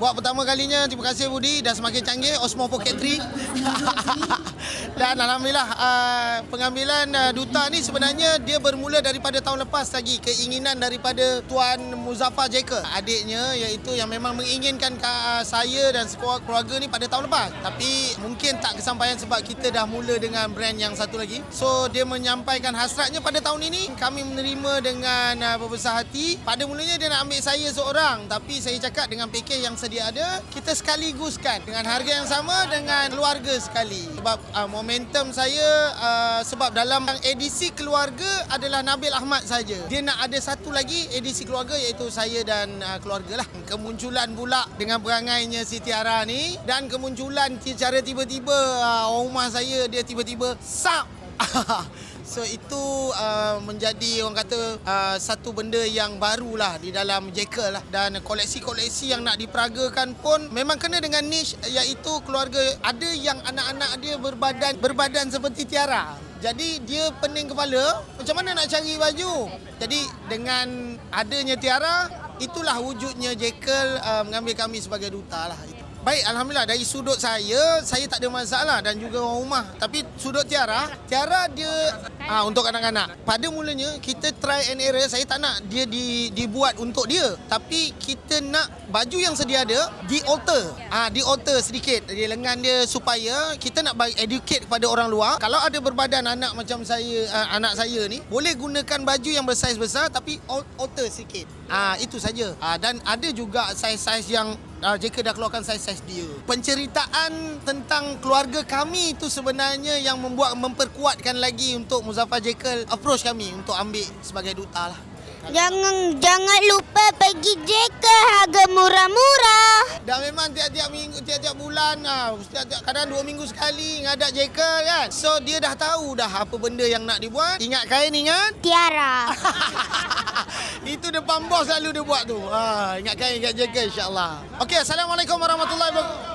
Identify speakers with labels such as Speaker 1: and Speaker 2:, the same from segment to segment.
Speaker 1: Buat pertama kalinya, terima kasih Budi, dah semakin canggih Osmo Pocket 3. Dan alhamdulillah pengambilan duta ni sebenarnya dia bermula daripada tahun lepas lagi, keinginan daripada Tuan Muzaffar Jekyll, adiknya, iaitu yang memang menginginkan saya dan keluarga ni pada tahun lepas. Tapi mungkin tak kesampaian sebab kita dah mula dengan brand yang satu lagi. So dia menyampaikan hasratnya pada tahun ini. Kami menerima dengan berbesar hati. Pada mulanya dia nak ambil saya seorang, tapi saya cakap dengan package yang sedia ada, kita sekaliguskan dengan harga yang sama dengan keluarga sekali. Sebab momentum saya sebab dalam edisi keluarga adalah Nabil Ahmad saja. Dia nak ada satu lagi edisi keluarga, iaitu saya dan keluarga lah. Kemunculan pula dengan perangainya si Tiara ni, dan kemunculan secara tiba-tiba rumah saya dia tiba-tiba sap. So itu menjadi orang kata satu benda yang barulah di dalam Jekyll lah. Dan koleksi-koleksi yang nak diperagakan pun memang kena dengan niche, iaitu keluarga. Ada yang anak-anak dia berbadan seperti Tiara. Jadi dia pening kepala, macam mana nak cari baju. Jadi dengan adanya Tiara, itulah wujudnya Jekyll mengambil kami sebagai duta lah. Baik, alhamdulillah dari sudut saya tak ada masalah dan juga orang rumah. Tapi sudut Tiara dia untuk anak-anak. Pada mulanya kita try and error, saya tak nak dia dibuat untuk dia. Tapi kita nak baju yang sedia ada di-alter sedikit di lengan dia, supaya kita nak bagi educate kepada orang luar. Kalau ada berbadan anak macam saya, anak saya ni, boleh gunakan baju yang bersaiz besar tapi alter sikit. Itu saja. Dan ada juga saiz-saiz yang Jekyll dah keluarkan saiz-saiz dia. Penceritaan tentang keluarga kami itu sebenarnya yang memperkuatkan lagi untuk Muzaffar Jekyll approach kami untuk ambil sebagai duta lah.
Speaker 2: Jangan lupa pergi Jekyll, harga murah-murah.
Speaker 1: Dah memang tiap-tiap minggu, tiap-tiap bulan, kadang 2 minggu sekali ngadak Jekyll kan. So dia dah tahu dah apa benda yang nak dibuat. Ingat kain, ingat
Speaker 2: Tiara.
Speaker 1: Itu depan bos selalu dia buat tu. Ingat kain, ingat Jekyll, insyaAllah. Okey, Assalamualaikum warahmatullahi wabarakatuh.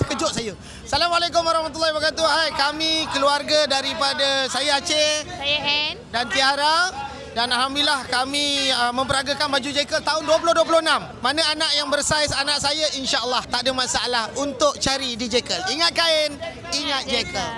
Speaker 1: Terkejut saya. Assalamualaikum warahmatullahi wabarakatuh. Hai, kami keluarga daripada saya Aceh,
Speaker 2: Saya Ann
Speaker 1: dan Tiara. Dan alhamdulillah kami memperagakan baju Jekyll tahun 2026. Mana anak yang bersaiz anak saya, insya-Allah tak ada masalah untuk cari di Jekyll. Ingat kain, ingat Jekyll.